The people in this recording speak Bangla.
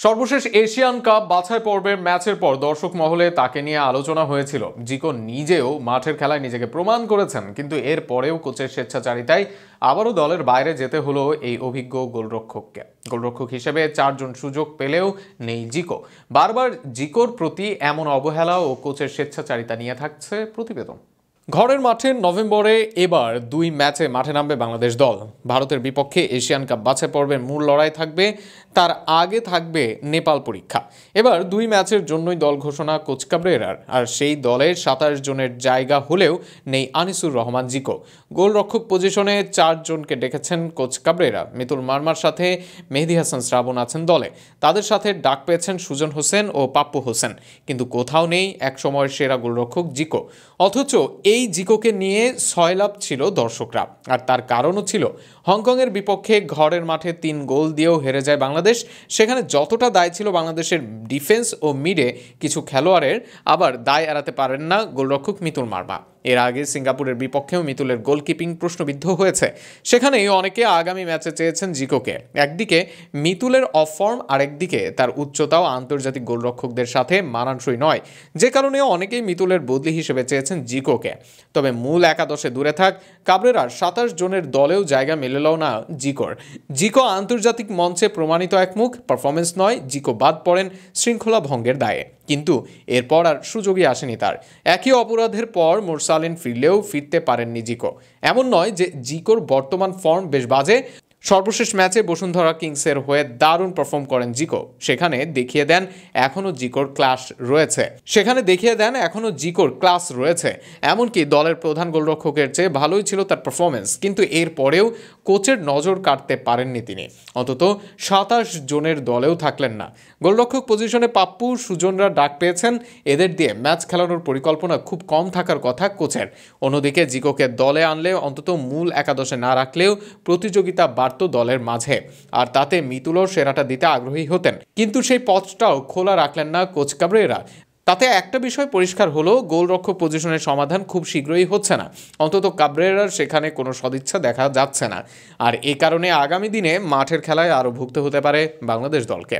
সর্বশেষ এশিয়ান কাপ বাছাই পর্বের ম্যাচের পর দর্শক মহলে তাকে নিয়ে আলোচনা হয়েছিল। জিকো নিজেও মাঠের খেলায় নিজেকে প্রমাণ করেছেন, কিন্তু এর পরেও কোচের স্বেচ্ছাচারিতায় আবারও দলের বাইরে যেতে হলো এই অভিজ্ঞ গোলরক্ষককে। গোলরক্ষক হিসেবে 4 জন সুযোগ পেলেও নেই জিকো। বারবার জিকোর প্রতি এমন অবহেলা ও কোচের স্বেচ্ছাচারিতা নিয়ে থাকছে প্রতিবেদন। ঘরের মাঠে নভেম্বরে এবার 2 ম্যাচে মাঠে নামবে বাংলাদেশ দল। ভারতের বিপক্ষে এশিয়ান কাপ বাছাই পর্বের মূল লড়াই থাকবে, তার আগে থাকবে নেপাল পরীক্ষা। এবার 2 ম্যাচের জন্যই দল ঘোষণা কোচ কাবরেরার, আর সেই দলের 27 জনের জায়গা হলেও নেই আনিসুর রহমান জিকো। গোলরক্ষক পজিশনে 4 জনকে ডেকেছেন কোচ কাবরেরা। মিতুল মার্মার সাথে মেহেদী হাসান শ্রাবণ আছেন দলে, তাদের সাথে ডাক পেয়েছেন সুজন হোসেন ও পাপ্পু হোসেন, কিন্তু কোথাও নেই একসময়ের সেরা গোলরক্ষক জিকো। অথচ এই জিকোকে নিয়ে সয়লাভ ছিল দর্শকরা, আর তার কারণও ছিল হংকংয়ের বিপক্ষে ঘরের মাঠে 3 গোল দিয়েও হেরে যায় বাংলাদেশ। সেখানে যতটা দায় ছিল বাংলাদেশের ডিফেন্স ও মিডে কিছু খেলোয়াড়ের, আবার দায় এড়াতে পারেন না গোলরক্ষক মিতুল মার্মা। এর আগে সিঙ্গাপুরের বিপক্ষেও মিতুলের গোলকিপিং প্রশ্নবিদ্ধ হয়েছে। সেখানেই অনেকে আগামী ম্যাচে চেয়েছেন জিকোকে। একদিকে মিতুলের অফ ফর্ম, আরেকদিকে তার উচ্চতাও আন্তর্জাতিক গোলরক্ষকদের সাথে মানানসই নয়, যে কারণে অনেকেই মিতুলের বদলি হিসেবে চেয়েছেন জিকোকে। তবে মূল একাদশে দূরে থাক কাবরেরার 27 জনের দলেও জায়গা মিলল না জিকোর। জিকো আন্তর্জাতিক মঞ্চে প্রমাণিত এক মুখ, পারফরমেন্স নয়। জিকো বাদ পড়েন শৃঙ্খলা ভঙ্গের দায়ে, কিন্তু এরপর আর সুযোগই আসেনি তার। একই অপরাধের পর মোরসালিন ফিরলেও ফিরতে পারেননি জিকো। এমন নয় যে জিকোর বর্তমান ফর্ম বেশ বাজে। সর্বশেষ ম্যাচে বসুন্ধরা কিংসের হয়ে দারুণ পারফর্ম করেন জিকো। সেখানে দেখিয়ে দেন এখনও জিকোর ক্লাস রয়েছে। এমনকি দলের প্রধান গোলরক্ষকের চেয়ে ভালোই ছিল তার পারফরমেন্স, কিন্তু এরপরেও কোচের নজর কাটতে পারেননি তিনি। অন্তত 27 জনের দলেও থাকলেন না। গোলরক্ষক পজিশনে পাপ্পু, সুজনরা ডাক পেয়েছেন। এদের দিয়ে ম্যাচ খেলানোর পরিকল্পনা খুব কম থাকার কথা কোচের। অন্যদিকে জিকোকে দলে আনলে অন্তত মূল একাদশে না রাখলেও প্রতিযোগিতা বাড়ত দলের মাঝে, আর তাতে মিতুলও সেরাটা দিতে আগ্রহী হতেন। কিন্তু সেই পথটাও খোলা রাখলেন না কোচ কাবরেরা। তাতে একটা বিষয় পরিষ্কার হলো, গোলরক্ষক পজিশনের সমাধান খুব শীঘ্রই হচ্ছে না। অন্তত কাবরেরার সেখানে কোনো সদিচ্ছা দেখা যাচ্ছে না, আর এ কারণে আগামী দিনে মাঠের খেলায় আরও ভুগতে হতে পারে বাংলাদেশ দলকে।